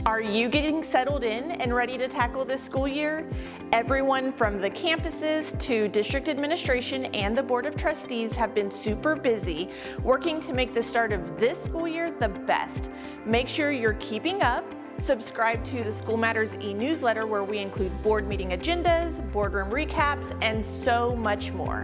Are you getting settled in and ready to tackle this school year? Everyone from the campuses to district administration and the Board of Trustees have been super busy working to make the start of this school year the best. Make sure you're keeping up. Subscribe to the School Matters e-newsletter where we include board meeting agendas, boardroom recaps, and so much more.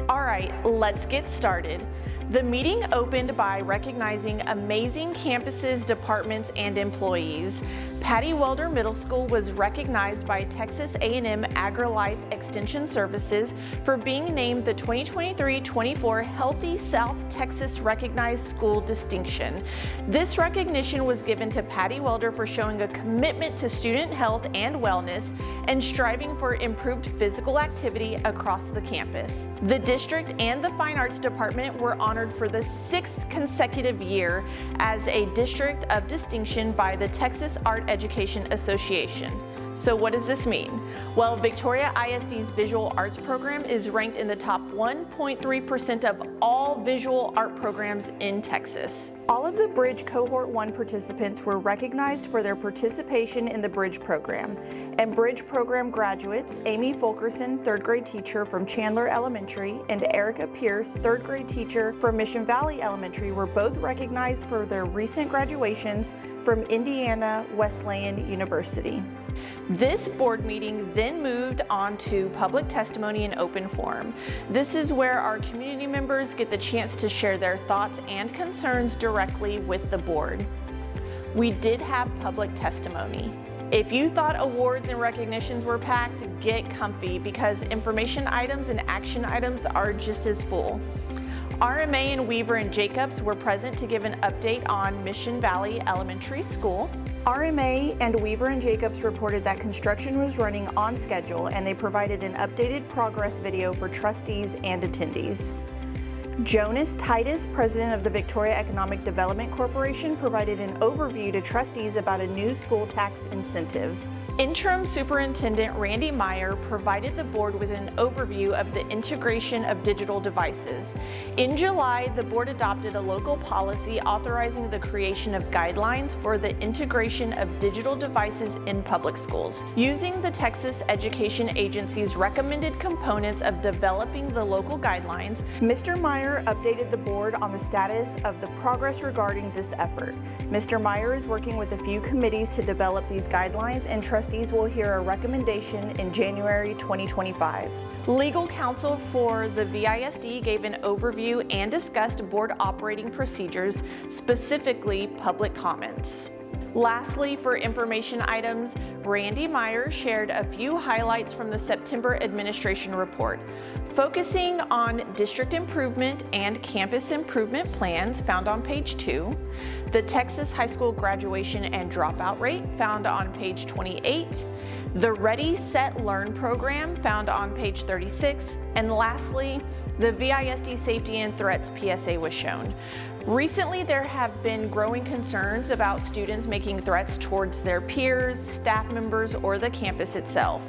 All right, let's get started. The meeting opened by recognizing amazing campuses, departments, and employees. Patty Welder Middle School was recognized by Texas A&M AgriLife Extension Services for being named the 2023-24 Healthy South Texas Recognized School Distinction. This recognition was given to Patty Welder for showing a commitment to student health and wellness and striving for improved physical activity across the campus. The district and the Fine Arts Department were honored for the 6th consecutive year as a District of Distinction by the Texas Art Education Association. So what does this mean? Well, Victoria ISD's visual arts program is ranked in the top 1.3% of all visual art programs in Texas. All of the Bridge Cohort 1 participants were recognized for their participation in the Bridge program. And Bridge program graduates, Amy Fulkerson, 3rd grade teacher from Chandler Elementary, and Erica Pierce, 3rd grade teacher from Mission Valley Elementary, were both recognized for their recent graduations from Indiana Wesleyan University. This board meeting then moved on to public testimony and open forum. This is where our community members get the chance to share their thoughts and concerns directly with the board. We did have public testimony. If you thought awards and recognitions were packed, get comfy because information items and action items are just as full. RMA and Weaver and Jacobs were present to give an update on Mission Valley Elementary School. RMA and Weaver and Jacobs reported that construction was running on schedule and they provided an updated progress video for trustees and attendees. Jonas Titus, president of the Victoria Economic Development Corporation, provided an overview to trustees about a new school tax incentive. Interim Superintendent Randy Meyer provided the board with an overview of the integration of digital devices. In July, the board adopted a local policy authorizing the creation of guidelines for the integration of digital devices in public schools. Using the Texas Education Agency's recommended components of developing the local guidelines, Mr. Meyer updated the board on the status of the progress regarding this effort. Mr. Meyer is working with a few committees to develop these guidelines, and trustees will hear a recommendation in January 2025. Legal counsel for the VISD gave an overview and discussed board operating procedures, specifically public comments. Lastly, for information items, Randy Meyer shared a few highlights from the September administration report, focusing on district improvement and campus improvement plans found on page 2, the Texas high school graduation and dropout rate found on page 28, the Ready, Set, Learn program found on page 36, and lastly, the VISD Safety and Threats PSA was shown. Recently, there have been growing concerns about students making threats towards their peers, staff members, or the campus itself.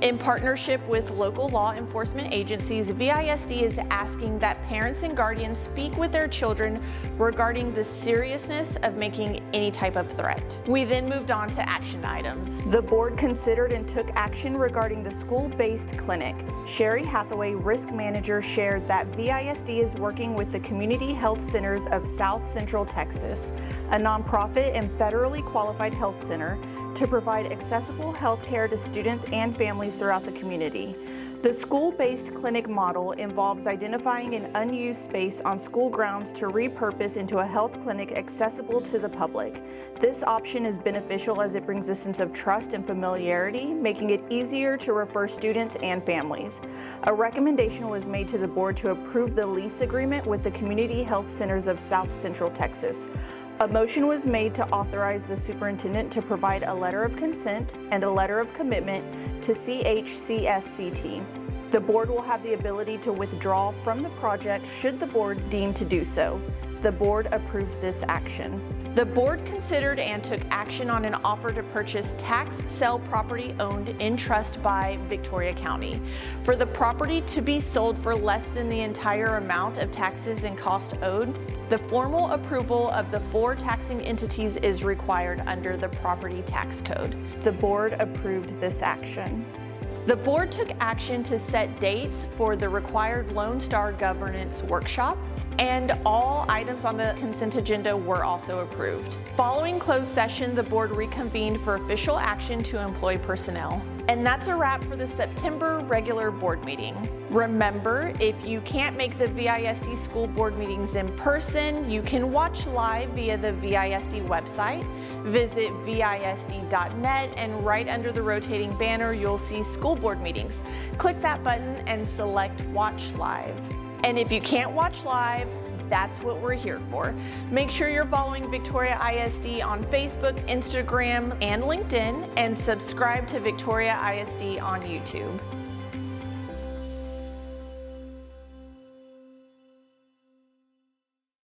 In partnership with local law enforcement agencies, VISD is asking that parents and guardians speak with their children regarding the seriousness of making any type of threat. We then moved on to action items. The board considered and took action regarding the school-based clinic. Sherry Hathaway, risk manager, shared that VISD is working with the Community Health Centers of South Central Texas, a nonprofit and federally qualified health center, to provide accessible health care to students and families throughout the community. The school-based clinic model involves identifying an unused space on school grounds to repurpose into a health clinic accessible to the public. This option is beneficial as it brings a sense of trust and familiarity, making it easier to refer students and families. A recommendation was made to the board to approve the lease agreement with the Community Health Centers of South Central Texas. A motion was made to authorize the superintendent to provide a letter of consent and a letter of commitment to CHCSCT. The board will have the ability to withdraw from the project should the board deem to do so. The board approved this action. The board considered and took action on an offer to purchase tax sale property owned in trust by Victoria County. For the property to be sold for less than the entire amount of taxes and cost owed, the formal approval of the 4 taxing entities is required under the property tax code. The board approved this action. The board took action to set dates for the required Lone Star Governance Workshop, and all items on the consent agenda were also approved. Following closed session, the board reconvened for official action to employ personnel. And that's a wrap for the September regular board meeting. Remember, if you can't make the VISD school board meetings in person, you can watch live via the VISD website. Visit VISD.net, and right under the rotating banner, you'll see school board meetings. Click that button and select Watch Live. And if you can't watch live, that's what we're here for. Make sure you're following Victoria ISD on Facebook, Instagram, and LinkedIn, and subscribe to Victoria ISD on YouTube.